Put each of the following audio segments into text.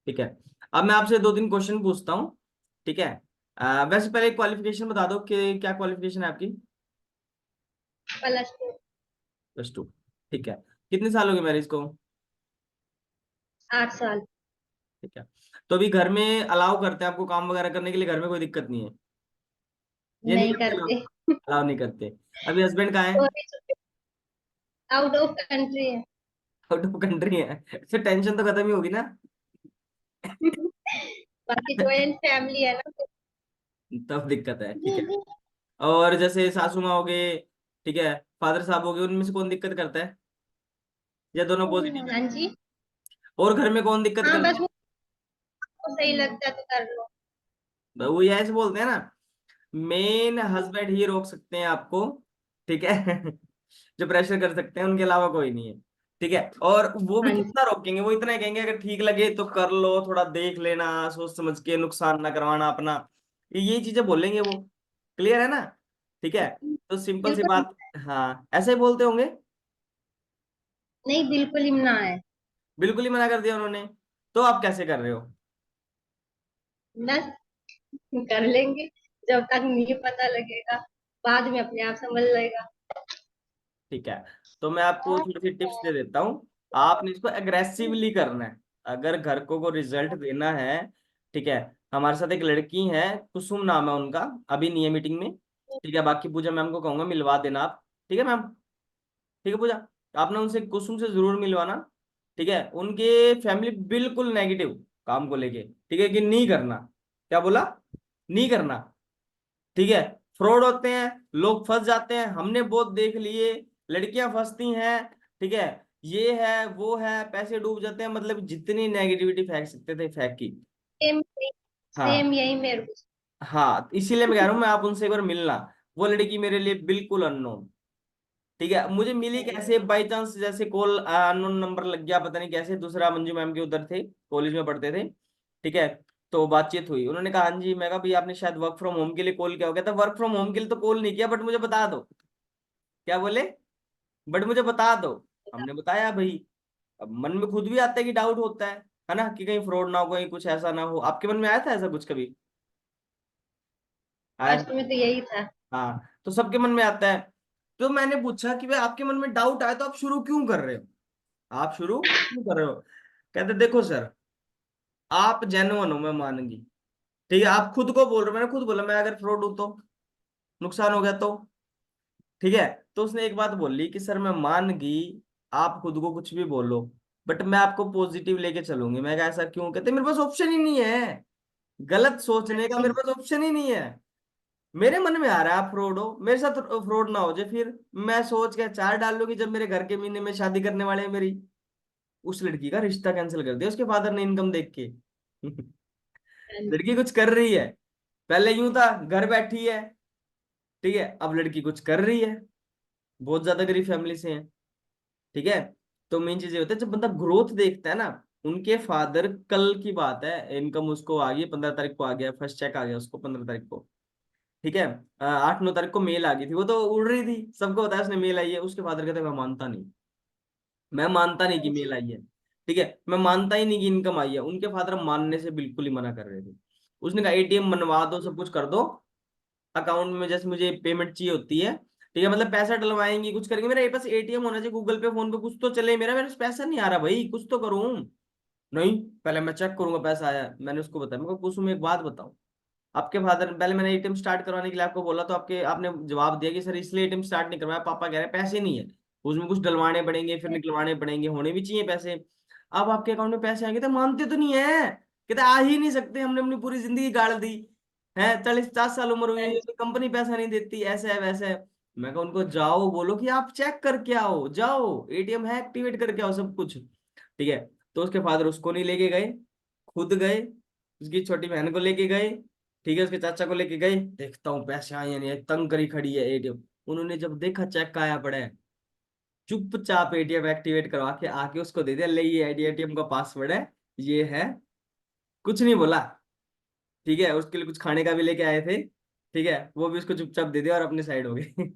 ठीक है। अब मैं आपसे दो तीन क्वेश्चन पूछता हूँ। ठीक है। वैसे पहले क्वालिफिकेशन बता दो कि क्या क्वालिफिकेशन है आपकी। Plus two. +2। ठीक है। कितने साल हो गए मैरिज को। 8 साल। ठीक है। तो अभी घर में अलाउ करते हैं आपको काम वगैरह करने के लिए, घर में कोई दिक्कत नहीं है। ये नहीं नहीं करते ना, करते। अलाउ नहीं करते। अभी हस्बैंड कहाँ है। आउट ऑफ कंट्री है। आउट ऑफ कंट्री है। फिर टेंशन तो खत्म ही होगी ना। बाकी ज्वाइंट फैमिली है ना तो। तब दिक्कत है। ठीक है। और जैसे सासू माँ हो गए, ठीक है, फादर साहब हो गए, उनमें से कौन दिक्कत करता है या दोनों पॉजिटिव है। हाँ जी। और घर में कौन दिक्कत हाँ करता बस वो सही लगता है तो कर लो। है, वो ये ऐसे बोलते हैं ना, मेन हस्बैंड ही रोक सकते हैं आपको। ठीक है। जो प्रेशर कर सकते हैं, उनके अलावा कोई नहीं है। ठीक है। और वो भी हाँ जी। कितना रोकेंगे, वो इतना ही कहेंगे अगर ठीक लगे तो कर लो, थोड़ा देख लेना, सोच समझ के, नुकसान ना करवाना अपना। ये चीजें बोलेंगे वो। क्लियर है ना। ठीक है। तो सिंपल सी बिल्कुल। बात। हाँ, ऐसे ही बोलते होंगे। नहीं, बिल्कुल ही मना है। बिल्कुल ही मना कर दिया उन्होंने। तो आप कैसे कर रहे हो। बस कर लेंगे जब तक नहीं पता लगेगा। बाद में अपने आप समझ लेगा। ठीक है। तो मैं आपको थोड़ी सी टिप्स दे देता हूँ। आपने इसको एग्रेसिवली करना है अगर घर को रिजल्ट देना है। ठीक है। हमारे साथ एक लड़की है, कुसुम नाम है उनका, अभी नहीं है मीटिंग में। ठीक है। बाकी पूजा मैम को कहूंगा मिलवा देना आप। ठीक है मैम। ठीक है पूजा, आपने उनसे, कुसुम से जरूर मिलवाना। ठीक है। उनके फैमिली बिल्कुल नेगेटिव काम को लेके। ठीक है, कि नहीं करना। क्या बोला, नहीं करना। ठीक है। फ्रॉड होते हैं, लोग फंस जाते हैं, हमने बहुत देख लिए। लड़कियां फंसती हैं। ठीक है। ये है वो है, पैसे डूब जाते हैं, मतलब जितनी नेगेटिविटी फेंक सकते थे फेंक की। सेम हाँ। सेम यही मेरे को। हाँ, इसीलिए मैं कह रहा हूँ, मैं आप उनसे एक बार मिलना। वो लड़की मेरे लिए बिल्कुल अननोन। ठीक है। मुझे मिली कैसे, बाई चांस, जैसे कॉल अननोन नंबर लग गया, पता नहीं कैसे, दूसरा मंजू मैम के उधर थे, कॉलेज में पढ़ते थे। ठीक है। तो बातचीत हुई, उन्होंने कहा हाँ जी, मैं कहा भाई आपने शायद वर्क फ्रॉम होम के लिए कॉल किया हो गया था। वर्क फ्रॉम होम के लिए तो कॉल नहीं किया, बट मुझे बता दो। क्या बोले, बट मुझे बता दो। हमने बताया भाई। अब मन में खुद भी आता है कि डाउट होता है ना, कि कहीं फ्रॉड ना हो, कहीं कुछ ऐसा ना हो। आपके मन में आया था ऐसा कुछ कभी, आया फर्स्ट था। में तो यही था। हाँ, तो सबके मन में आता है। तो मैंने पूछा कि भाई आपके मन में डाउट आया तो आप शुरू क्यों कर रहे हो, आप शुरू क्यों कर रहे हो। कहते देखो सर, आप जेन्युइन हो, मैं मानूंगी। ठीक है, आप खुद को बोल रहे हो, मैंने खुद बोला मैं अगर फ्रॉड हूं तो, नुकसान हो गया तो। ठीक है। तो उसने एक बात बोली कि सर मैं मान गई, आप खुद को कुछ भी बोलो, बट मैं आपको पॉजिटिव लेके चलूंगी। मैं कहा ऐसा क्यों, कहते मेरे पास ऑप्शन ही नहीं है, गलत हाँ सोचने का जी। मेरे पास ऑप्शन ही नहीं है। मेरे मन में आ रहा है आप फ्रॉड हो, मेरे साथ फ्रॉड ना हो जाए, फिर मैं सोच के चार डाल लूंगी जब मेरे घर के महीने में शादी करने वाले हैं मेरी। उस लड़की का रिश्ता कैंसिल कर दिया उसके फादर ने इनकम देख के। हाँ जी। लड़की कुछ कर रही है, पहले यूं था घर बैठी है। ठीक है, अब लड़की कुछ कर रही है, बहुत ज्यादा गरीब फैमिली से है। ठीक है। तो मेन चीज ये होता है, जब बंदा ग्रोथ देखता है ना। उनके फादर, कल की बात है, इनकम उसको आ गई 15 तारीख को, आ गया फर्स्ट चेक आ गया उसको 15 तारीख को। ठीक है। 8-9 तारीख को मेल आ गई थी, वो तो उड़ रही थी, सबको बताया उसने मेल आई है। उसके फादर कहते मैं मानता नहीं, मैं मानता नहीं हाँ कि मेल जी। आई है। ठीक है, मैं मानता ही नहीं कि इनकम आई है। उनके फादर मानने से बिल्कुल ही मना कर रहे थे। उसने कहा एटीएम बनवा दो, सब कुछ कर दो अकाउंट में, जैसे मुझे पेमेंट चाहिए होती है। ठीक है, मतलब पैसा डलवाएंगे, कुछ करेंगे, मेरे पास एटीएम होना चाहिए, गूगल पे फोन पे कुछ तो चले, मेरा मेरे पास पैसा नहीं आ रहा भाई, कुछ तो करूं। नहीं, पहले मैं चेक करूंगा पैसा आया है। मैंने उसको बताया, मैं कुछ एक बात बताऊं, आपके फादर, पहले मैंने एटीएम स्टार्ट करवाने के लिए आपको बोला तो आपके आपने जवाब दिया कि सर इसलिए एटीएम स्टार्ट नहीं करवाया, पापा कह रहे हैं पैसे नहीं है, उसमें कुछ डलवाने पड़ेंगे, फिर निकलवाने पड़ेंगे, होने भी चाहिए पैसे। अब आपके अकाउंट में पैसे आएंगे तो मानते तो नहीं है, कहते आ ही नहीं सकते, हमने अपनी पूरी जिंदगी गाड़ दी है, 40-50 साल उम्र हुई हाँ है, जी। तो कंपनी पैसा नहीं देती, ऐसा है वैसा है। मैं कहा उनको जाओ बोलो कि आप चेक करके आओ, जाओ एटीएम है एक्टिवेट करके आओ सब कुछ। ठीक है। तो उसके फादर उसको नहीं लेके गए, खुद गए, उसकी छोटी बहन को लेके गए। ठीक है, उसके चाचा को लेके गए, देखता हूँ पैसे आए या नहीं आए, तंग करी खड़ी है एटीएम। उन्होंने जब देखा चेक का आया पड़ा है, चुपचाप एटीएम एक्टिवेट करवा के आके उसको दे दिया, ले ये एटीएम का पासवर्ड है, ये है, कुछ नहीं बोला। ठीक है, उसके लिए कुछ खाने का भी लेके आए थे। ठीक है, वो भी उसको चुपचाप दे दिया और अपने साइड हो गए।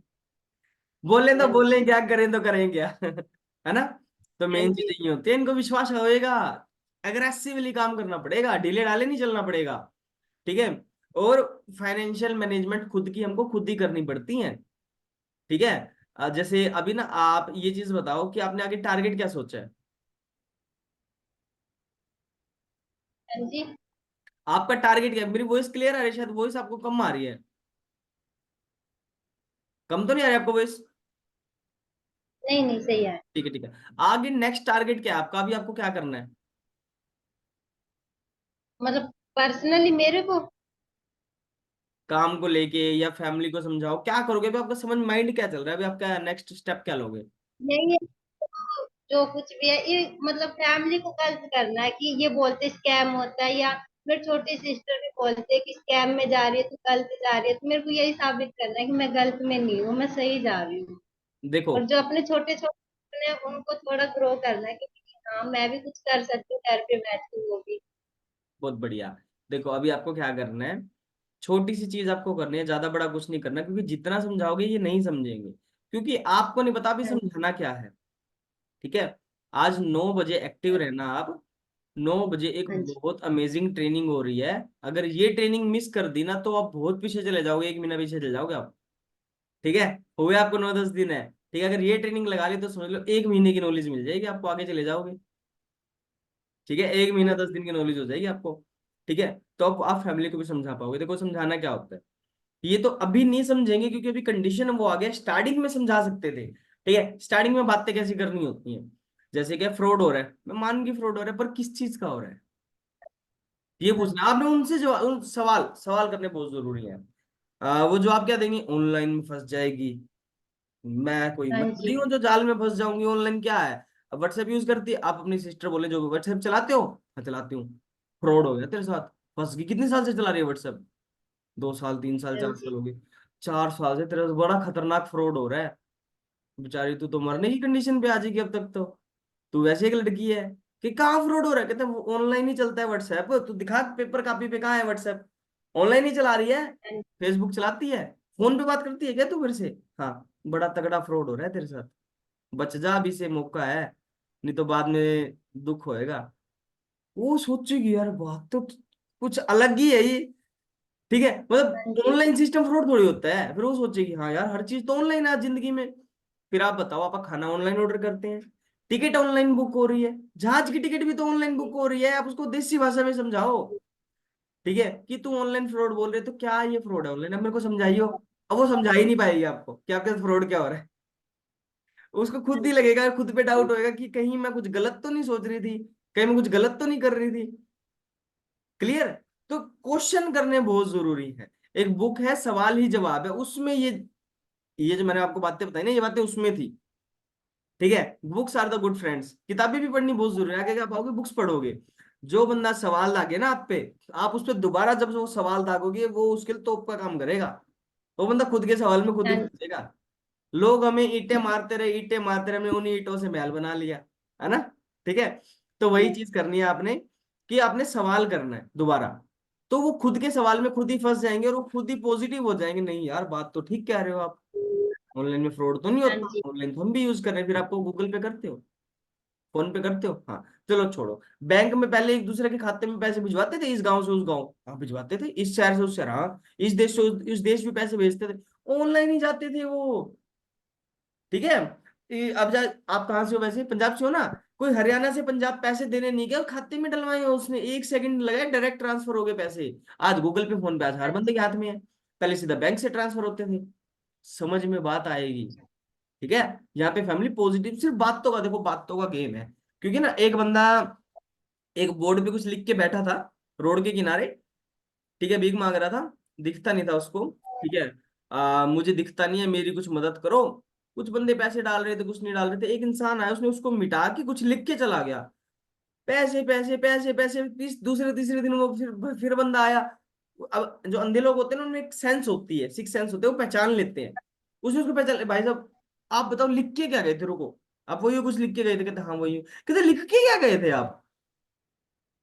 बोले तो हाँ बोले, जी। क्या करें तो करें क्या। है ना। तो हाँ मेन चीज जी। ये होती है, इनको विश्वास होएगा, एग्रेसिवली काम करना पड़ेगा, ढीले ढाले नहीं चलना पड़ेगा। ठीक है। और फाइनेंशियल मैनेजमेंट खुद की हमको खुद ही करनी पड़ती है। ठीक है। जैसे अभी ना आप ये चीज बताओ कि आपने आगे टारगेट क्या सोचा है? हाँ जी। आपका टारगेट क्या है? मेरी वॉइस क्लियर आ रही है? शायद वॉइस आपको कम आ रही है। कम तो नहीं आ रही आपको वॉइस? नहीं नहीं, सही है। ठीक है, ठीक है। आगे नेक्स्ट टारगेट क्या है आपका? अभी आपको क्या करना है? मतलब पर्सनली मेरे को। काम को लेके या फैमिली को समझाओ, क्या करोगे अभी? आपका समझ माइंड क्या चल रहा है? अभी आपका नेक्स्ट स्टेप क्या लोगे? नहीं ये जो कुछ भी है ये मतलब फैमिली को गलत करना है कि ये बोलते स्कैम होता है, या मेरी छोटी सिस्टर भी बोलते हैं कि स्कैम में जा रही है तू, गलत जा रही है, तो मेरे को यही साबित करना है कि मैं गलत में नहीं हूँ, मैं सही जा रही हूँ। देखो, और जो अपने छोटे छोटे हैं उनको थोड़ा ग्रो करना है कि हाँ मैं भी कुछ कर सकती हूँ घर पे बैठ के, वो भी। बहुत बढ़िया। देखो अभी आपको क्या करना है, छोटी सी चीज आपको करनी है, ज्यादा बड़ा कुछ नहीं करना, क्योंकि जितना समझाओगे ये नहीं समझेंगे, क्योंकि आपको नहीं पता अभी हाँ समझाना क्या है। ठीक है। आज 9 बजे एक्टिव रहना आप। 9 बजे एक हाँ जी। बहुत अमेजिंग ट्रेनिंग हो रही है। अगर ये ट्रेनिंग मिस कर दी ना तो आप बहुत पीछे चले जाओगे, 1 महीना पीछे चले जाओगे आप। ठीक है। हुए आपको 9-10 दिन है। ठीक है। अगर ये ट्रेनिंग लगा ली तो समझ लो 1 महीने की नॉलेज मिल जाएगी आपको, आगे चले जाओगे। ठीक है। एक हाँ महीना दस जी। दिन की नॉलेज हो जाएगी आपको। ठीक है। तो आप फैमिली को भी समझा पाओगे। देखो समझाना क्या होता है, ये तो अभी नहीं समझेंगे क्योंकि अभी कंडीशन वो आ गया। स्टार्टिंग में समझा सकते थे। ठीक है। स्टार्टिंग में बातें कैसी करनी होती हैं, जैसे कि फ्रॉड हो रहा है, मैं मान की फ्रॉड हो रहा है, पर किस चीज का हो रहा है ये हाँ पूछना जी। आपने उनसे। जवाब उन सवाल सवाल करने बहुत जरूरी है। वो जवाब क्या देंगे, ऑनलाइन में फंस जाएगी। मैं हाँ थोड़ी जी। हूँ जो जाल में फंस जाऊंगी, ऑनलाइन क्या है। अब व्हाट्सएप यूज करती है, आप अपनी सिस्टर बोले जो व्हाट्सएप चलाते हो, हाँ चलाती हूँ। फ्रॉड हो गया तेरे साथ, फंस गई। कितने साल से चला रही है व्हाट्सएप? 2 साल, 3 साल, हाँ 4 साल जी। हो गए। 4 साल से तेरा बड़ा खतरनाक फ्रॉड हो रहा है। बेचारी तू तो मरने की कंडीशन पे आ जाएगी अब तक तो। तू वैसे एक लड़की है कि कहाँ फ्रॉड हो रहा है? कहते ऑनलाइन ही चलता है व्हाट्सएप। तू दिखा पेपर कॉपी पे, कहाँ है व्हाट्सएप? ऑनलाइन ही चला रही है। हाँ फेसबुक चलाती है। फोन पे बात करती है क्या तू मेरे से? हाँ। बड़ा तगड़ा फ्रॉड हो रहा है तेरे साथ। बच जा, अभी से मौका है, नहीं तो बाद में दुख होएगा। वो सोचेगी यार बात तो कुछ अलग ही है ये। ठीक है। मतलब जी। ऑनलाइन सिस्टम फ्रॉड थोड़ी होता है। फिर वो सोचेगी हाँ यार हर चीज तो ऑनलाइन है आज जिंदगी में। फिर आप बताओ, आप खाना ऑनलाइन ऑर्डर करते हैं, टिकट ऑनलाइन बुक हो रही है, जहाज की टिकट भी तो ऑनलाइन बुक हो रही है। आप उसको देसी भाषा में समझाओ। ठीक है, कि तू ऑनलाइन फ्रॉड बोल रहे, तो क्या ये फ्रॉड है ऑनलाइन, अब मेरे को समझाइयो। अब वो समझा ही नहीं पाएगी आपको कि आपके साथ फ्रॉड क्या हो रहा है। उसको खुद ही लगेगा, खुद पे डाउट होएगा कि कहीं मैं कुछ गलत तो नहीं सोच रही थी, कहीं मैं कुछ गलत तो नहीं कर रही थी। क्लियर। तो क्वेश्चन करने बहुत जरूरी है। एक बुक है सवाल ही जवाब है, उसमें ये जो मैंने आपको बातें बताई ना, ये बातें उसमें थी। ठीक है। Books are the good friends. किताबें भी पढ़नी बहुत जरूरी है। आगे क्या पाओगे, बुक्स पढ़ोगे। जो बंदा सवाल दागे ना आप पे, आप उस पर दोबारा जब वो सवाल दागोगे, वो उसके लिए तोप का काम करेगा। वो बंदा खुद के सवाल में खुद ही हाँ फंसेगा। लोग हमें ईंटें मारते रहे, ईंटें मारते रहे, हमने उन्हीं ईंटों से महल बना लिया, है ना। ठीक है। तो वही चीज करनी है आपने, कि आपने सवाल करना है दोबारा। तो वो खुद के सवाल में खुद ही फंस जाएंगे और वो खुद ही पॉजिटिव हो जाएंगे, नहीं यार बात तो ठीक कह रहे हो आप, ऑनलाइन में फ्रॉड तो नहीं हाँ होता, जी। ऑनलाइन तो हम भी यूज कर रहे हैं। फिर आपको गूगल पे करते हो, फोन पे करते हो, हाँ। चलो छोड़ो। बैंक में पहले एक दूसरे के खाते में पैसे भिजवाते थे, इस गांव से उस गांव, हाँ भिजवाते थे, इस शहर से उस शहर, हाँ, इस देश से उस देश भी पैसे भेजते थे। ऑनलाइन ही जाते थे वो। ठीक है। अब आप कहाँ से हो वैसे? पंजाब से हो ना। कोई हरियाणा से पंजाब पैसे देने नहीं गया, खाते में डलवाए हो उसने, 1 सेकंड लगाया, डायरेक्ट ट्रांसफर हो गए पैसे। आज गूगल पे, फोन पे, आज हर हाँ बंदे जी। के हाथ में है। पहले सीधा बैंक से ट्रांसफर होते थे। समझ में बात आएगी। ठीक है। यहाँ पे फैमिली पॉजिटिव, सिर्फ बातों का, देखो बातों का गेम है। क्योंकि ना एक बंदा एक बोर्ड पे कुछ लिख के बैठा था रोड के किनारे। ठीक है। भीख मांग रहा था, दिखता नहीं था उसको। ठीक है। मुझे दिखता नहीं है, मेरी कुछ मदद करो। कुछ बंदे पैसे डाल रहे थे, कुछ नहीं डाल रहे थे। एक इंसान आया, उसने उसको मिटा के कुछ लिख के चला गया। पैसे पैसे पैसे पैसे, दूसरे तीसरे दिन वो फिर बंदा आया। अब जो अंधे लोग होते हैं ना, उनमें एक सेंस होती है, सिक्स सेंस होते हैं, वो पहचान लेते हैं। उसने उसको पहचान, भाई साहब आप बताओ लिख के क्या गए थे, रुको, आप वही कुछ लिख के गए थे? कहते हाँ वही। कहते लिख के क्या गए थे आप?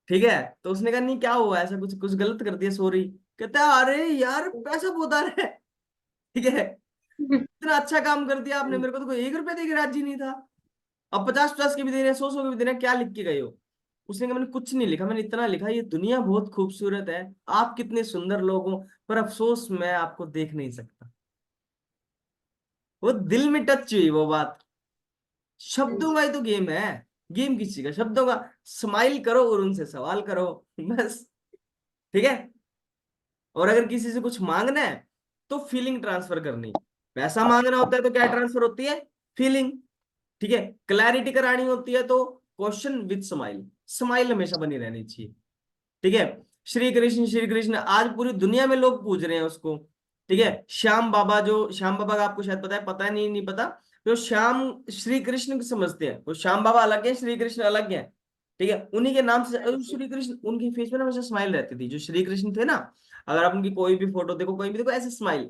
ठीक है। तो उसने कहा नहीं क्या हुआ, ऐसा कुछ कुछ गलत कर दिया, सॉरी। कहता है अरे यार पैसा बहुत आ रहा है। ठीक है। इतना अच्छा काम कर दिया आपने, मेरे को तो कोई 1 रुपया दे के राजी नहीं था। अब 50-50 के भी दे रहे हैं, 100-100 के भी दे रहे हैं, क्या लिख के गए हो? उसने कहा मैंने कुछ नहीं लिखा, मैंने इतना लिखा ये दुनिया बहुत खूबसूरत है, आप कितने सुंदर लोग हो, पर अफसोस मैं आपको देख नहीं सकता। वो दिल में टच हुई वो बात। शब्दों का ही तो गेम है। गेम किसी का शब्दों का। स्माइल करो और उनसे सवाल करो, बस। ठीक है। और अगर किसी से कुछ मांगना है तो फीलिंग ट्रांसफर करनी। पैसा मांगना होता है तो क्या ट्रांसफर होती है? फीलिंग। ठीक है। क्लैरिटी करानी होती है तो क्वेश्चन विद स्माइल। स्माइल हमेशा बनी रहनी चाहिए। ठीक है। श्री कृष्ण श्री कृष्ण आज पूरी दुनिया में लोग पूज रहे हैं उसको। ठीक है। श्याम बाबा, जो श्याम बाबा का आपको शायद पता है, पता है नहीं, नहीं पता। जो श्याम श्री कृष्ण को समझते हैं, वो श्याम बाबा अलग है, श्री कृष्ण अलग है। ठीक है। उन्हीं के नाम से श्री कृष्ण, उनकी फेस में ना हमेशा स्माइल रहती थी, जो श्री कृष्ण थे ना। अगर आप उनकी कोई भी फोटो देखो, कोई भी देखो, ऐसे स्माइल।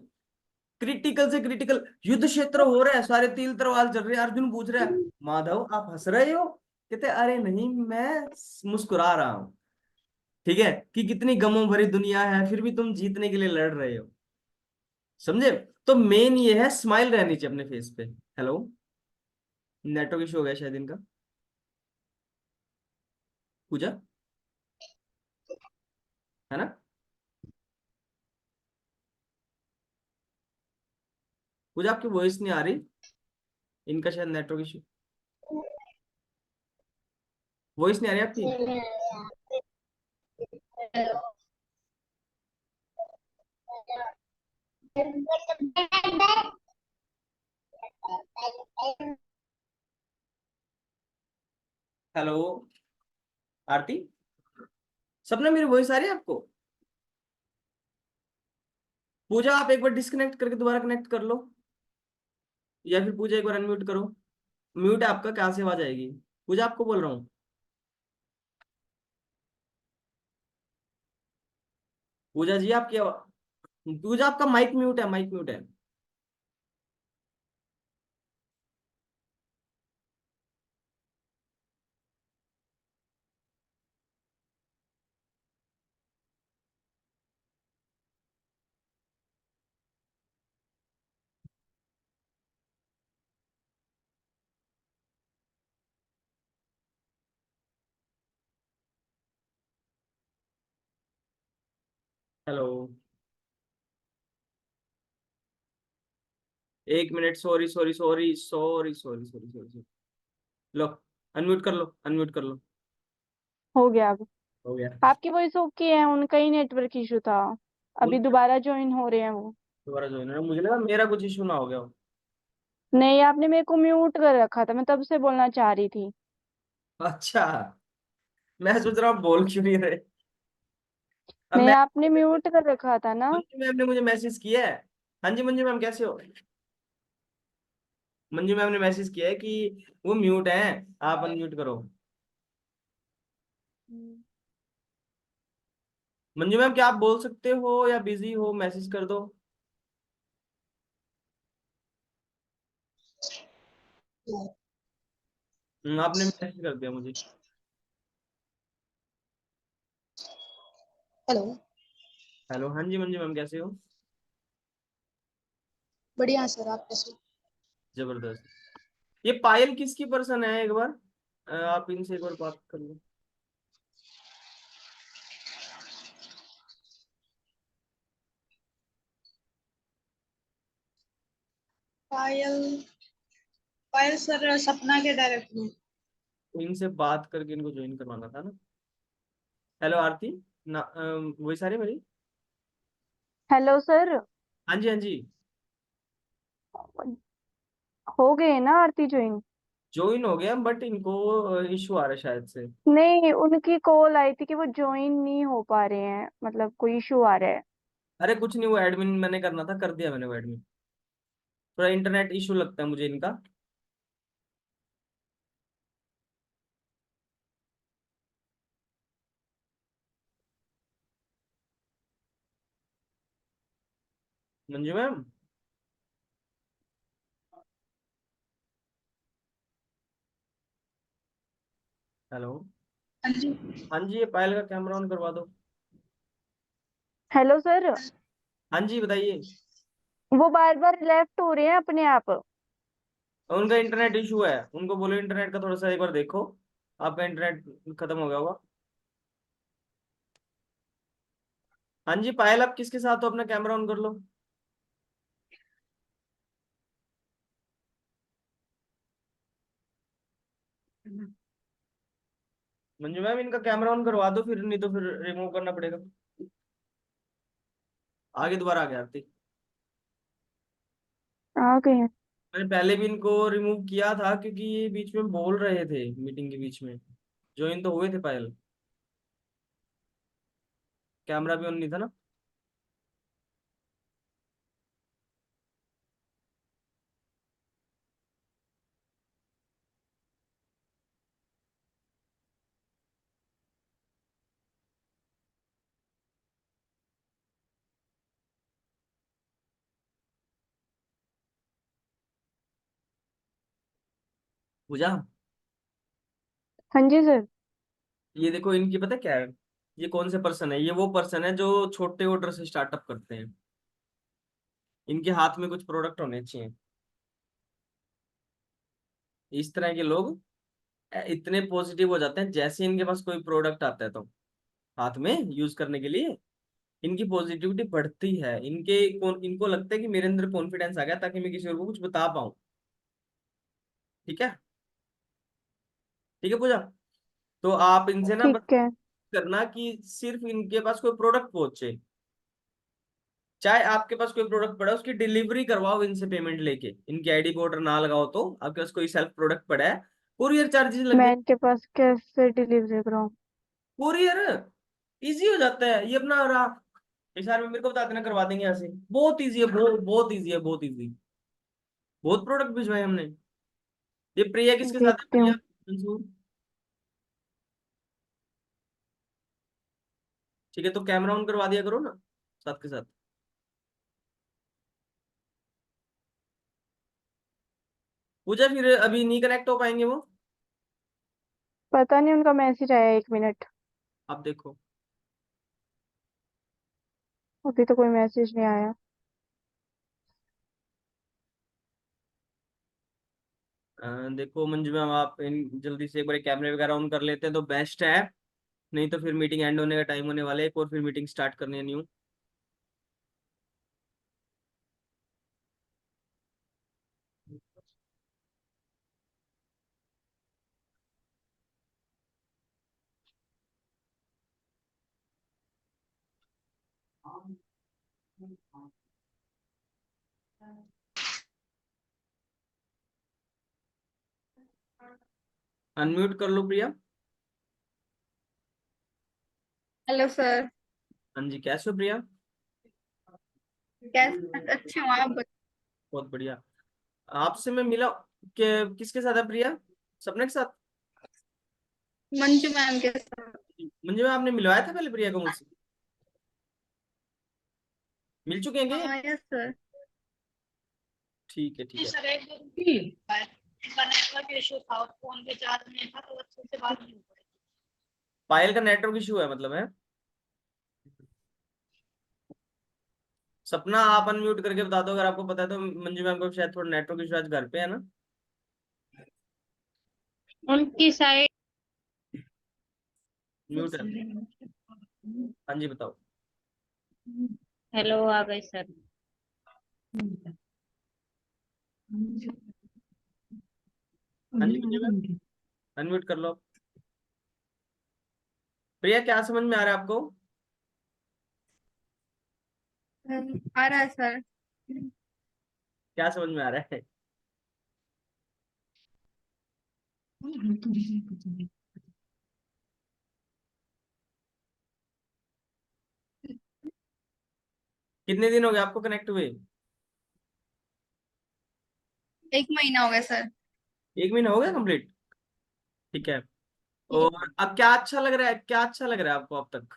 क्रिटिकल से क्रिटिकल युद्ध क्षेत्र हो रहा है, सारे तीर तलवार चल रहे हैं, अर्जुन पूछ रहा है माधव आप हंस रहे हो? कहते अरे नहीं, मैं मुस्कुरा रहा हूं। ठीक है, कि कितनी गमों भरी दुनिया है फिर भी तुम जीतने के लिए लड़ रहे हो। समझे? तो मेन ये है, स्माइल रहनी चाहिए अपने फेस पे। हेलो। नेटवर्क इशू हो गया शायद इनका। पूजा, है ना? पूजा आपकी वॉइस नहीं आ रही। इनका शायद नेटवर्क इशू। वॉइस नहीं आ रही आपकी। हेलो। आरती। सपना मेरी वॉइस आ रही है आपको? पूजा आप एक बार डिस्कनेक्ट करके दोबारा कनेक्ट कर लो। या फिर पूजा एक बार अनम्यूट करो। म्यूट है आपका, कहाँ से आवाज आएगी? पूजा आपको बोल रहा हूँ। पूजा जी आपकी पूजा आपका माइक म्यूट है, माइक म्यूट है। हेलो। एक minute, sorry sorry sorry sorry sorry sorry sorry. लो, अनम्यूट कर लो, अनम्यूट कर लो। हो गया अब। हो गया। आपकी वॉइस ओके है, उनका ही नेटवर्क इशू था। अभी उनका दोबारा ज्वाइन हो रहे हैं वो। दोबारा ज्वाइन है, मुझे लगा मेरा कुछ इशू ना हो गया हो। नहीं, आपने मेरे को म्यूट कर रखा था, मैं तब से बोलना चाह रही थी। अच्छा। मैं सोच रहा हूँ बोल क्यों नहीं रहे। अब नहीं, मैं, आपने म्यूट कर रखा था ना। मंजू मैम ने मुझे मैसेज किया है। हाँ जी मंजू मैम, कैसे हो? मंजू मैम ने मैसेज किया है कि वो म्यूट है, आप अनम्यूट करो। मंजू मैम क्या आप बोल सकते हो या बिजी हो? मैसेज कर दो। आपने मैसेज कर दिया मुझे। हेलो। हेलो, हाँ जी मंजू मैम, कैसे हो? बढ़िया सर, आप कैसे हो? जबरदस्त। ये पायल किसकी पर्सन है, एक बार आप इनसे एक बार बात कर लो। पायल। पायल सर सपना के डायरेक्टर में। इनसे बात करके इनको ज्वाइन करवाना था ना। हेलो आरती। ना वही सारी मेरी। Hello sir. हाँ जी हाँ जी। हो गए ना आरती ज्वाइन? ज्वाइन हो गया बट इनको इशू आ रहा है शायद से। नहीं, उनकी कॉल आई थी कि वो ज्वाइन नहीं हो पा रहे हैं, मतलब कोई इशू आ रहा है। अरे कुछ नहीं, वो एडमिन मैंने करना था, कर दिया मैंने वो एडमिन। थोड़ा इंटरनेट इशू लगता है मुझे इनका। मंजू मैम। हेलो। हाँ जी। हाँ जी, ये पायल का कैमरा ऑन करवा दो। Hello sir. हाँ जी बताइए। वो बार बार लेफ्ट हो रहे हैं अपने आप। उनका इंटरनेट इशू है, उनको बोलो इंटरनेट का थोड़ा सा एक बार देखो। आपका इंटरनेट खत्म हो गया होगा। हाँ जी पायल, आप किसके साथ हो? अपना कैमरा ऑन कर लो। मंजू मैम इनका कैमरा ऑन करवा दो फिर, नहीं तो फिर रिमूव करना पड़ेगा। आगे दोबारा आ गया आरती। आ गए हैं। मैंने पहले भी इनको रिमूव किया था क्योंकि ये बीच में बोल रहे थे मीटिंग के बीच में। ज्वाइन तो हुए थे पायल, कैमरा भी ऑन नहीं था ना। पूजा, हाँ जी सर। ये देखो इनकी पता क्या है, ये कौन से पर्सन है? ये वो पर्सन है जो छोटे ऑर्डर से स्टार्टअप करते हैं। इनके हाथ में कुछ प्रोडक्ट होने चाहिए। इस तरह के लोग इतने पॉजिटिव हो जाते हैं जैसे इनके पास कोई प्रोडक्ट आता है तो हाथ में यूज करने के लिए इनकी पॉजिटिविटी बढ़ती है। इनको लगता है कि मेरे अंदर कॉन्फिडेंस आ गया ताकि मैं किसी और को कुछ बता पाऊं। ठीक है, ठीक है पूजा। तो आप इनसे ना बस ठीक है। करना कि सिर्फ इनके पास कोई प्रोडक्ट पहुंचे, चाहे आपके पास कोई प्रोडक्ट पड़ा है उसकी डिलीवरी करवाओ इनसे पेमेंट लेके। इनकी आईडी पे ऑर्डर ना लगाओ तो आपके पास कोई सेल्फ प्रोडक्ट पड़ा है, कुरियर चार्जेस लग मैं जाए। इनके पास कैसे डिलीवरी कराऊँ? कुरियर इजी हो जाता है, ये अपना रहा इस में मेरे को बता देना, करवा देंगे यहाँ से। बहुत इजी है, बहुत इजी है, बहुत इजी। बहुत प्रोडक्ट भिजवाए हमने। ये प्रिया किसके साथ है? देखती प्रिया हूँ। मंसूर। ठीक है, तो कैमरा ऑन करवा दिया करो ना साथ के साथ। पूजा फिर अभी नहीं कनेक्ट हो पाएंगे वो। पता नहीं, उनका मैसेज आया 1 मिनट। आप देखो। अभी तो कोई मैसेज नहीं आया। देखो मंजू मैम, आप जल्दी से एक बार कैमरे वगैरह ऑन कर लेते हैं तो बेस्ट है। नहीं तो फिर मीटिंग एंड होने का टाइम होने वाला है, एक और फिर मीटिंग स्टार्ट करनी है न्यू। अनम्यूट कर लो प्रिया। Hello sir. हाँ जी, कैसे हो प्रिया? कैसे? अच्छी हूँ, आप बताइए। बहुत बढ़िया। आपसे मैं मिला किसके साथ है प्रिया? सपने के साथ? मंजू मैम के साथ। मंजू मैम, आपने मिलवाया था पहले प्रिया को मुझसे? मिल चुके हैं क्या ये? हाँ यस सर। ठीक है, ठीक जी है। सर, एक बार इनका नेटवर्क इशू था और फोन पे चार्ज नहीं था तो अच्छे से बात नहीं हो पाई। पायल का नेटवर्क इशू है मतलब है? सपना, आप अनम्यूट करके बता दो अगर आपको पता है तो। मंजू मैम को शायद थोड़ा नेटवर्क इशू आज घर पे है ना। उनकी साइड। म्यूट है। हाँ जी बताओ। हेलो आ गई सर। हाँ जी मंजू मैम, अनम्यूट कर लो। प्रिया, क्या समझ में आ रहा है आपको? आ रहा है सर। क्या समझ में आ रहा है? कितने दिन हो गए आपको कनेक्ट हुए? 1 महीना हो गया सर। 1 महीना हो गया कंप्लीट? ठीक है। और अब क्या अच्छा लग रहा है, क्या अच्छा लग रहा है आपको अब तक?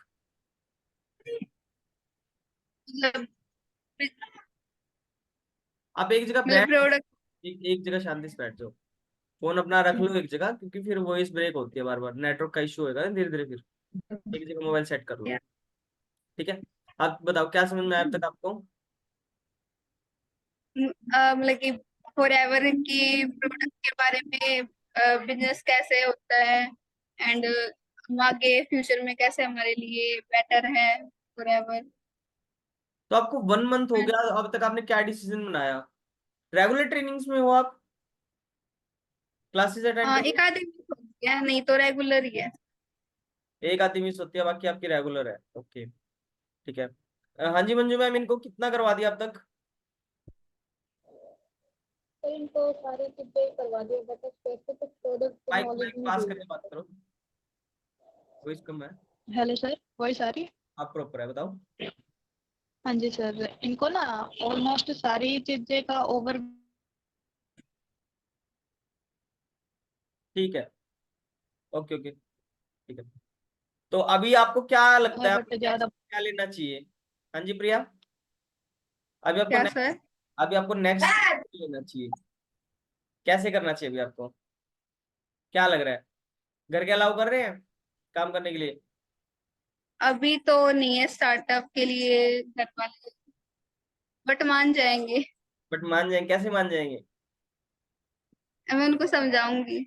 मतलब आप एक जगह मतलब बैठ, प्रोडक्ट। एक जगह शांति से बैठ जाओ। फोन अपना रख लो एक जगह, क्योंकि फिर वॉइस ब्रेक होती है बार बार, नेटवर्क का इशू होगा धीरे धीरे। फिर एक जगह मोबाइल सेट कर लो। ठीक है। आप बताओ क्या समझ में आया अब तक आपको? मतलब कि फॉरएवर की प्रोडक्ट के बारे में, बिजनेस कैसे होता है, एंड हम आगे फ्यूचर में कैसे हमारे लिए बेटर है फॉरएवर। तो आपको 1 मंथ हो गया, अब तक आपने क्या डिसीजन बनाया? रेगुलर ट्रेनिंग्स में हो आप? क्लासेस अटेंड कर रहे एक आधे मिस हो गया, नहीं तो रेगुलर ही है। हो? एक आधी मिस होती है, बाकी आपकी रेगुलर है। ओके, ठीक है। हाँ जी मंजू मैम, इनको कितना करवा दिया अब तक? तो इनको सारी चीजें करवा दी, but specific product mic knowledge mic नहीं पास दी। करके बात करो, वॉइस कम है। हेलो सर, वॉइस आ रही है? आप प्रॉपर है, बताओ। हाँ जी सर, इनको ना ऑलमोस्ट सारी चीजें का ओवर, ठीक है, ओके ओके, ठीक है। तो अभी आपको क्या लगता है, आपको बट नेक्स्ट ज्यादा। क्या लेना चाहिए? हाँ जी प्रिया, अभी आपको क्या नेक्स्ट, सर? अभी आपको नेक्स्ट लेना चाहिए, कैसे करना चाहिए अभी आपको? क्या लग रहा है, घर के अलाउ कर रहे हैं काम करने के लिए? अभी तो नहीं है स्टार्टअप के लिए घर वाले, बट मान जाएंगे। बट मान जाएंगे, कैसे मान जाएंगे? मैं उनको समझाऊंगी।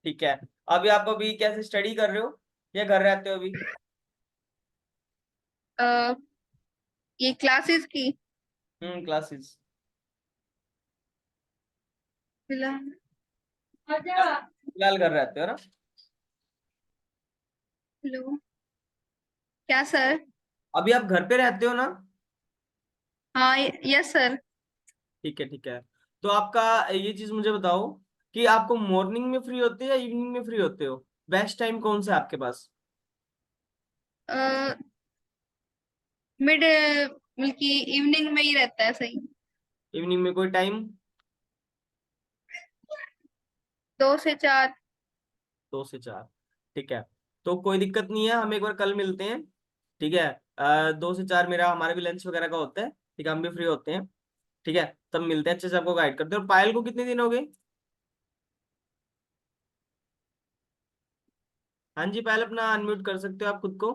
ठीक है। अभी आप अभी कैसे स्टडी कर रहे हो या घर रहते हो अभी? अ, ये क्लासेस की क्लासेस। फिलहाल। फिलहाल घर रहते हो ना? हेलो, क्या सर? अभी आप घर पे रहते हो ना? हाँ, यस सर। ठीक है, ठीक है। तो आपका ये चीज मुझे बताओ कि आपको मॉर्निंग में फ्री होते हो या इवनिंग में फ्री होते हो? बेस्ट टाइम कौन सा है आपके पास? मिड बल्कि इवनिंग में ही रहता है सही। इवनिंग में कोई टाइम? 2 से 4। 2 से 4, ठीक है। तो कोई दिक्कत नहीं है, हम एक बार कल मिलते हैं, ठीक है। 2 से 4 मेरा, हमारे भी लंच वगैरह का होता है, ठीक है, हम भी फ्री होते हैं, ठीक है। तब मिलते हैं, अच्छे से आपको गाइड करते हैं। और पायल को कितने दिन हो गए? हाँ जी पायल, अपना अनम्यूट कर सकते हो आप खुद को,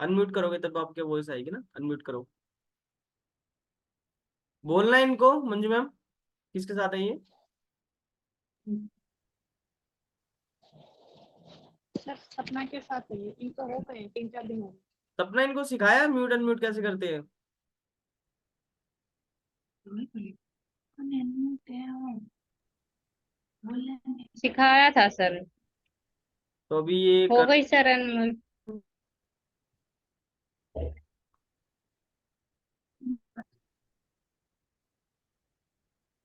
अनम्यूट करोगे तब आपके वॉइस आएगी ना, अनम्यूट करो। बोलना है इनको, मंजू मैम, किसके साथ है ये? सर सपना के साथ है ये, इनको हो गए 3-4 दिन हो गए। सपना, इनको सिखाया म्यूट अनम्यूट कैसे करते हैं? सिखाया था सर। तो अभी ये हो कर, गई सर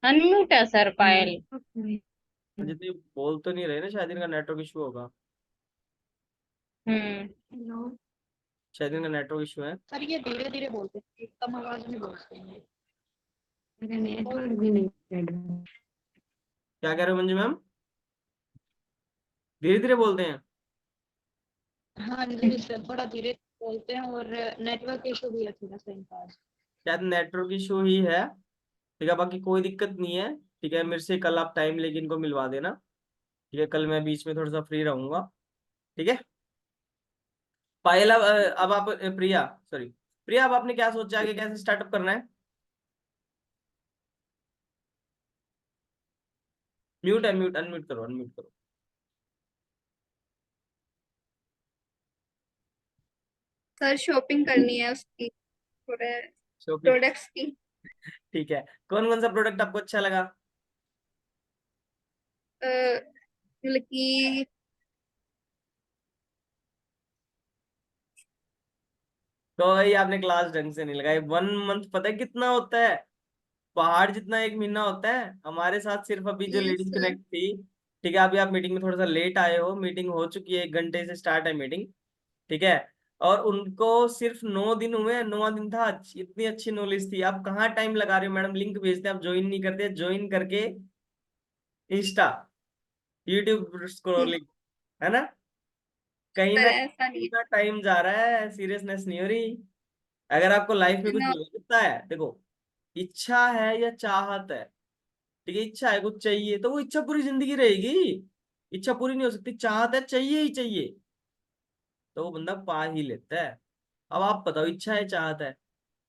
अनम्यूट है सर पायल। मुझे तो ये बोल तो नहीं रहे ना, शायद इनका नेटवर्क इशू होगा, हम्म। हेलो शायद इनका नेटवर्क इशू है। सर, ये धीरे धीरे बोलते हैं, कम आवाज में बोलते हैं। क्या कह रहे हो मंजू मैम, धीरे धीरे बोलते हैं? हाँ जी सर, थोड़ा धीरे बोलते हैं, और नेटवर्क इशू भी है थोड़ा सा इनका। शायद नेटवर्क इशू ही है, ठीक है, बाकी कोई दिक्कत नहीं है, ठीक है। मेरे से कल आप टाइम लेके इनको मिलवा देना, ठीक है, कल मैं बीच में थोड़ा सा फ्री रहूंगा, ठीक है। पायल, अब आप प्रिया, सॉरी, प्रिया, अब आपने क्या सोचा आगे कैसे स्टार्टअप करना है? म्यूट है, म्यूट अनम्यूट करो, अनम्यूट करो। सर शॉपिंग करनी है उसकी, थोड़े शॉपिंग, प्रोडक्ट्स की। ठीक है। कौन कौन सा प्रोडक्ट आपको अच्छा लगा? मतलब कि तो भाई आपने क्लास ढंग से नहीं लगाई, 1 मंथ पता है कितना होता है? पहाड़ जितना एक महीना होता है। हमारे साथ सिर्फ अभी जो यस लेडीज सर। कनेक्ट थी, ठीक है, अभी आप मीटिंग में थोड़ा सा लेट आए हो, मीटिंग हो चुकी है, 1 घंटे से स्टार्ट है मीटिंग, ठीक है। और उनको सिर्फ 9 दिन हुए, 9वां दिन था, इतनी अच्छी नॉलेज थी। आप कहाँ टाइम लगा रहे हो मैडम, लिंक भेजते हैं, आप ज्वाइन नहीं करते, ज्वाइन करके इंस्टा, यूट्यूब स्क्रॉलिंग, है ना? कहीं सर ना ऐसा नहीं कहीं टाइम जा रहा है, सीरियसनेस नहीं हो रही। अगर आपको लाइफ में है कुछ ना। लगता है, देखो, इच्छा है या चाहत है, ठीक है, इच्छा है, कुछ चाहिए, तो वो इच्छा पूरी जिंदगी रहेगी। इच्छा पूरी नहीं हो सकती, चाहत है, चाहिए ही चाहिए, तो वो बंदा पा ही लेता है। अब आप बताओ, इच्छा है चाहत है,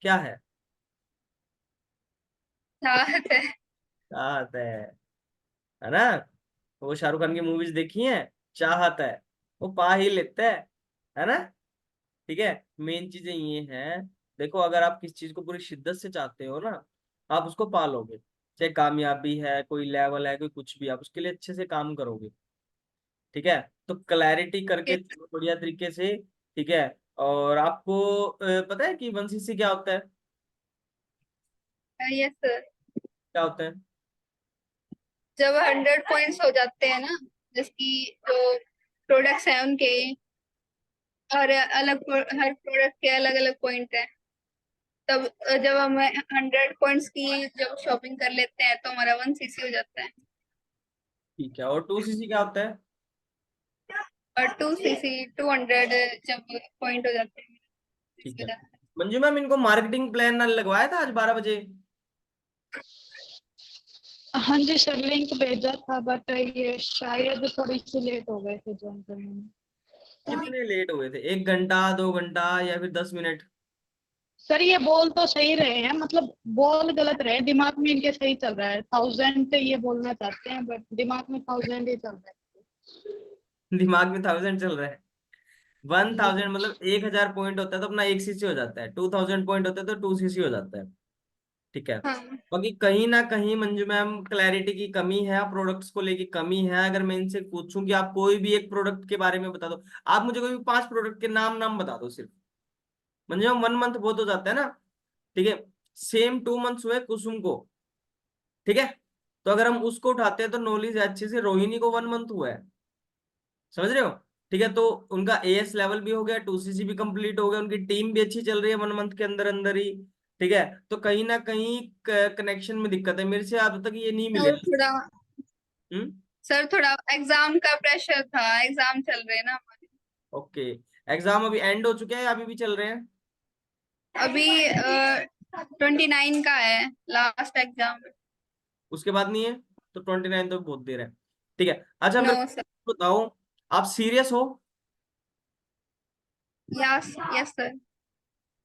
क्या है? चाहत है। चाहत है, है ना। वो शाहरुख खान की मूवीज देखी है, चाहत है, वो पा ही लेता है ना। ठीक है, मेन चीजें ये हैं। देखो अगर आप किस चीज को पूरी शिद्दत से चाहते हो ना, आप उसको पालोगे। चाहे कामयाबी है, कोई लेवल है, कोई कुछ भी, आप उसके लिए अच्छे से काम करोगे। ठीक है, तो क्लैरिटी करके चलो बढ़िया तरीके से। ठीक है, और आपको पता है कि 1cc क्या होता है? Yes sir. क्या होता है? जब 100 पॉइंट्स हो जाते हैं ना, जिसकी जो प्रोडक्ट्स हैं उनके, और हर प्रोडक्ट के अलग अलग पॉइंट है, तब जब हम 100 पॉइंट्स की जब शॉपिंग कर लेते हैं तो हमारा 1cc हो जाता है। ठीक है, और 2cc क्या होता है? और 2cc 200 जब पॉइंट हो जाते हैं, ठीक हो है, जाता है। मंजू मैम इनको मार्केटिंग प्लान लगवाया था आज 12 बजे। हाँ जी सर, लिंक भेजा था बट ये शायद थोड़ी सी लेट हो गए थे ज्वाइन करने में। कितने लेट हो गए थे? 1 घंटा, 2 घंटा, या फिर 10 मिनट? सर ये बोल तो सही रहे हैं, मतलब बोल गलत रहे, दिमाग में इनके सही चल रहा है, 1000 ये बोलना चाहते हैं बट दिमाग में 1000 ही चल रहा दिमाग में 1000 चल रहा है। वन है जी थाउजेंड मतलब 1000 पॉइंट होता है तो अपना 1cc हो जाता है। 2000 पॉइंट होता है तो 2cc हो जाता है। ठीक है, हाँ। बाकी कहीं ना कहीं मंजू मैम क्लैरिटी की कमी है, प्रोडक्ट्स को लेके कमी है। अगर मैं इनसे पूछूं कि आप कोई भी एक प्रोडक्ट के बारे में बता दो, आप मुझे कोई भी 5 प्रोडक्ट के नाम बता दो सिर्फ। मंजू मैम 1 मंथ बहुत हो जाता है ना। ठीक है, सेम 2 मंथ्स हुए कुसुम को। ठीक है, तो अगर हम उसको उठाते हैं तो नॉलेज अच्छे से रोहिणी को 1 मंथ हुआ है। समझ रहे हो? ठीक है, तो उनका एएस लेवल भी हो गया, 2cc भी कंप्लीट हो गया, उनकी टीम भी अच्छी चल रही है 1 मंथ के अंदर अंदर ही। ठीक है, तो कहीं ना कहीं कनेक्शन में दिक्कत है, मेरे से अब तक ये नहीं मिले। और थोड़ा हम्म। सर, थोड़ा एग्जाम का प्रेशर था, एग्जाम चल रहे हैं ना हमारे। ओके, एग्जाम अभी एंड हो चुके हैं या अभी भी चल रहे हैं? अभी 29 का है लास्ट एग्जाम। उसके बाद नहीं है? तो 29 तो बहुत देर है। ठीक है, अच्छा नो मेरे सर। को बताओ, आप सीरियस हो? Yes yes sir.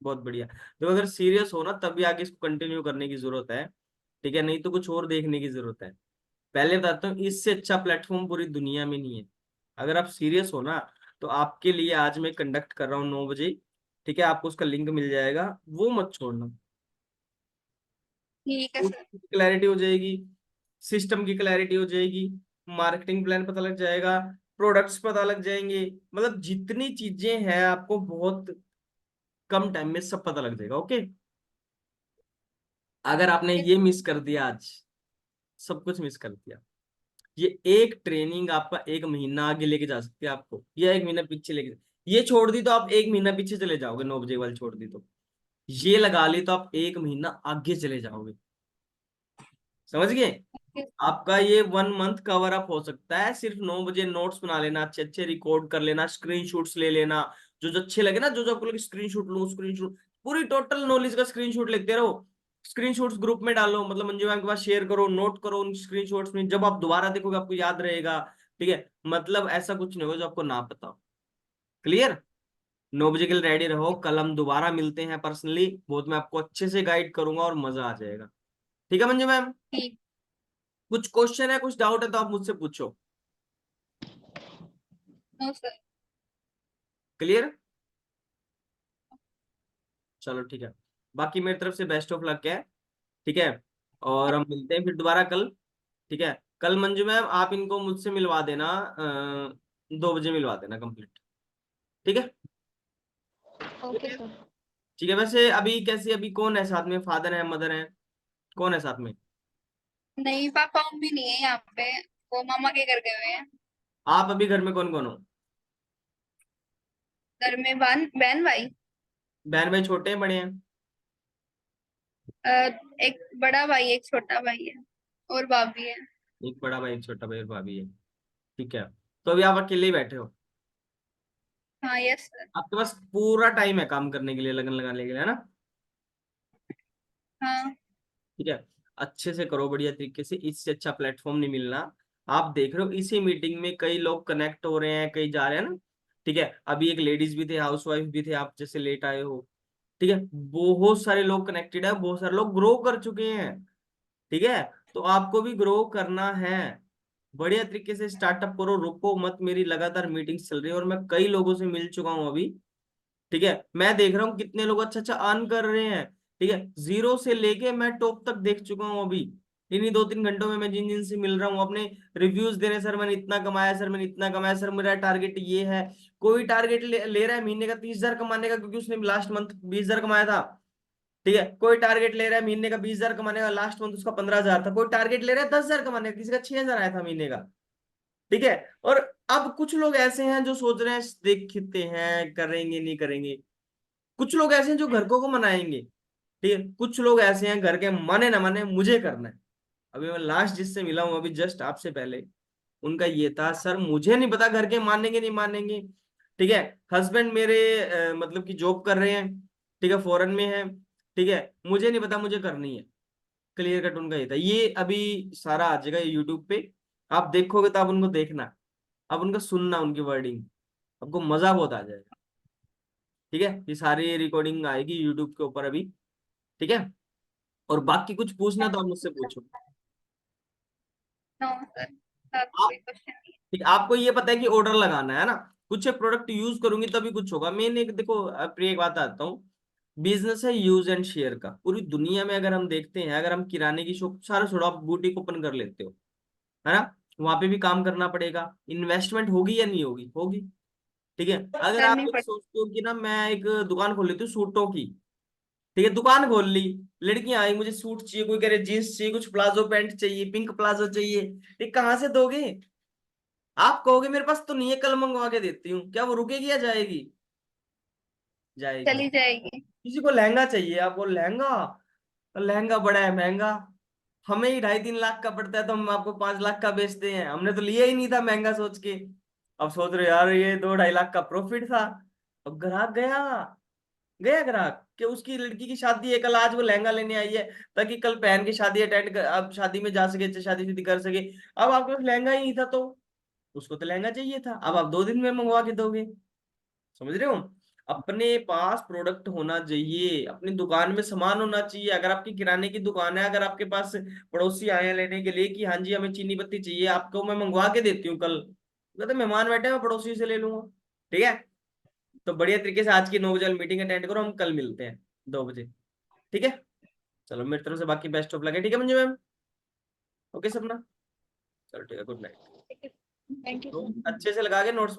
बहुत बढ़िया। तो अगर सीरियस हो ना तभी आगे इसको कंटिन्यू करने की जरूरत है। ठीक है, नहीं तो कुछ और देखने की जरूरत है। पहले बताता हूँ, इससे अच्छा प्लेटफॉर्म पूरी दुनिया में नहीं है। अगर आप सीरियस हो ना, तो आपके लिए आज मैं कंडक्ट कर रहा हूँ 9 बजे। ठीक है, आपको उसका लिंक मिल जाएगा, वो मत छोड़ना। ठीक है सर। क्लैरिटी हो जाएगी, सिस्टम की क्लैरिटी हो जाएगी, मार्केटिंग प्लान पता लग जाएगा, प्रोडक्ट्स पता लग जाएंगे। मतलब जितनी चीजें हैं आपको बहुत कम टाइम में सब पता लग जाएगा। ओके, अगर आपने ये मिस कर दिया आज, सब कुछ मिस कर दिया। ये एक ट्रेनिंग आपका 1 महीना आगे लेके जा सकती है आपको, या 1 महीना पीछे लेके। ये छोड़ दी तो आप 1 महीना पीछे चले जाओगे, 9 बजे वाली छोड़ दी तो। ये लगा ली तो आप 1 महीना आगे चले जाओगे। समझ गए? आपका ये 1 मंथ कवर अप हो सकता है, सिर्फ 9 बजे नोट्स बना लेना, अच्छे अच्छे रिकॉर्ड कर लेना, स्क्रीनशॉट्स ले लेना, जो जो अच्छे लगे ना, जो जो आपको लगे स्क्रीनशॉट लो, स्क्रीनशॉट पूरी टोटल नॉलेज का स्क्रीनशॉट लेते रहो। स्क्रीनशॉट्स ग्रुप में डालो, मतलब मंजू मैम के पास शेयर करो, नोट करो उन स्क्रीनशॉट्स में, जब आप दोबारा देखोगे आपको याद रहेगा। ठीक है, मतलब ऐसा कुछ नहीं होगा जो आपको ना पता हो। क्लियर? 9 बजे के लिए रेडी रहो, कल हम दोबारा मिलते हैं पर्सनली, बहुत मैं आपको अच्छे से गाइड करूंगा और मजा आ जाएगा। ठीक है मंजू मैम? ठीक। कुछ क्वेश्चन है, कुछ डाउट है तो आप मुझसे पूछो। No sir. क्लियर? चलो ठीक है, बाकी मेरी तरफ से बेस्ट ऑफ लक है। ठीक है, और हम मिलते हैं फिर दोबारा कल। ठीक है, कल मंजू मैम आप इनको मुझसे मिलवा देना, 2 बजे मिलवा देना कंप्लीट। ठीक है? Okay sir. ठीक है, वैसे अभी कैसे, अभी कौन है साथ में, फादर है, मदर है, कौन है साथ में? नहीं, पापा मम्मी नहीं है यहाँ पे, वो मामा के घर गए हुए हैं। आप अभी घर में कौन कौन हो? घर में बहन बहन भाई। बहन भाई छोटे हैं बड़े हैं? अ, एक बड़ा भाई एक छोटा भाई है, और भाभी है। एक बड़ा भाई, एक छोटा भाई और भाभी है। ठीक है, तो अभी आप अकेले ही बैठे हो? हाँ यस सर। आपके पास पूरा टाइम है काम करने के लिए, लगन लगाने के लिए, है ना? हाँ। ठीक है, अच्छे से करो बढ़िया तरीके से, इससे अच्छा प्लेटफॉर्म नहीं मिलना। आप देख रहे हो इसी मीटिंग में कई लोग कनेक्ट हो रहे हैं, कई जा रहे हैं ना। ठीक है, अभी एक लेडीज भी थे, हाउसवाइफ भी थे, आप जैसे लेट आए हो। ठीक है, बहुत सारे लोग कनेक्टेड है, बहुत सारे लोग ग्रो कर चुके हैं। ठीक है, तो आपको भी ग्रो करना है। बढ़िया तरीके से स्टार्टअप करो, रुको मत। मेरी लगातार मीटिंग्स चल रही है और मैं कई लोगों से मिल चुका हूँ अभी। ठीक है, मैं देख रहा हूँ कितने लोग अच्छा अच्छा अर्न कर रहे हैं। ठीक है, जीरो से लेके मैं टॉप तक देख चुका हूँ अभी। इन्हीं 2-3 घंटों में मैं जिन जिन से मिल रहा हूँ, अपने रिव्यूज दे रहे हैं, सर मैंने इतना कमाया, सर मैंने इतना कमाया, सर मेरा टारगेट ये है। कोई टारगेट ले रहा है महीने का 30,000 कमाने का, क्योंकि उसने लास्ट मंथ 20,000 कमाया था। ठीक है, कोई टारगेट ले रहा है महीने का 20,000 कमाने का, लास्ट मंथ उसका 15,000 था। कोई टारगेट ले रहा है 10,000 कमाने का, किसी का 6,000 आया था महीने का। ठीक है, और अब कुछ लोग ऐसे हैं जो सोच रहे हैं देखते हैं करेंगे नहीं करेंगे। कुछ लोग ऐसे हैं जो घर को मनाएंगे। ठीक है, कुछ लोग ऐसे हैं घर के माने ना माने मुझे करना है। अभी मैं लास्ट जिससे मिला हूं अभी जस्ट आपसे पहले, उनका ये था, सर मुझे नहीं पता घर के मानेंगे नहीं मानेंगे। ठीक है, हस्बैंड मेरे मतलब कि जॉब कर रहे हैं। ठीक है, फॉरेन में है। ठीक है, मुझे नहीं पता, मुझे करनी है। क्लियर कट उनका ये था। ये अभी सारा आ जाएगा यूट्यूब पे, आप देखोगे तो आप उनको देखना, आप उनका सुनना, उनकी वर्डिंग, आपको मजा बहुत आ जाएगा। ठीक है, ये सारी रिकॉर्डिंग आएगी यूट्यूब के ऊपर अभी। ठीक है, और बाकी कुछ पूछना तो आप मुझसे पूछो। नो सर, अब आप कोई क्वेश्चन नहीं ठीक, आपको ये पता है कि ऑर्डर लगाना है ना, कुछ प्रोडक्ट यूज करूंगी तभी कुछ होगा। मेन एक देखो, अब एक बात आता हूँ, बिजनेस है यूज एंड शेयर का। पूरी दुनिया में अगर हम देखते हैं, अगर हम किराने की शॉप सारा छोड़ो, आप बुटीक ओपन कर लेते हो, है ना, वहां पे भी काम करना पड़ेगा, इन्वेस्टमेंट होगी या नहीं होगी, होगी। ठीक है, है, अगर आप करनी ये पड़ती सोचते हो कि ना मैं एक दुकान खोल लेती हूँ सूटों की। ठीक है, दुकान खोल ली, लड़कियां आई, मुझे सूट चाहिए, कोई कह रहे जींस चाहिए, कुछ प्लाजो पैंट चाहिए, पिंक प्लाजो चाहिए। ये कहाँ से दोगे? आप कहोगे मेरे पास तो नहीं है, कल मंगवा के देती हूँ, क्या वो रुकेगी या जाएगी? जाएगी। चली जाएगी। किसी को लहंगा चाहिए, आपको लहंगा, लहंगा बड़ा है महंगा, हमें ही 2.5-3 लाख का पड़ता है, तो हम आपको 5 लाख का बेचते हैं, हमने तो लिया ही नहीं था महंगा सोच के। अब सोच रहे हो, यार ये 2-2.5 लाख का प्रॉफिट था। अब ग्राहक गया, गया ग्राहक कि उसकी लड़की की शादी है कल, आज वो लहंगा लेने आई है ताकि कल पहन के शादी अटेंड कर, अब शादी में जा सके, शादी शुदी कर सके। अब आपके पास लहंगा ही नहीं था, तो उसको तो लहंगा चाहिए था, अब आप 2 दिन में मंगवा के दोगे। समझ रहे हो? अपने पास प्रोडक्ट होना चाहिए, अपनी दुकान में सामान होना चाहिए। अगर आपकी किराने की दुकान है, अगर आपके पास पड़ोसी आए हैं लेने के लिए कि हाँ जी हमें चीनी पत्ती चाहिए, आपको मैं मंगवा के देती हूँ कल, कहते मेहमान बैठे हैं, मैं पड़ोसी से ले लूंगा। ठीक है, तो बढ़िया तरीके से आज की 9 बजे मीटिंग अटेंड करो, हम कल मिलते हैं 2 बजे। ठीक है, चलो मेरी तरफ से बाकी बेस्ट ऑफ लक है। ठीक है मंजू मैम, ओके सपना, चलो ठीक है, गुड नाइट। Thank you. अच्छे से लगा के नोट्स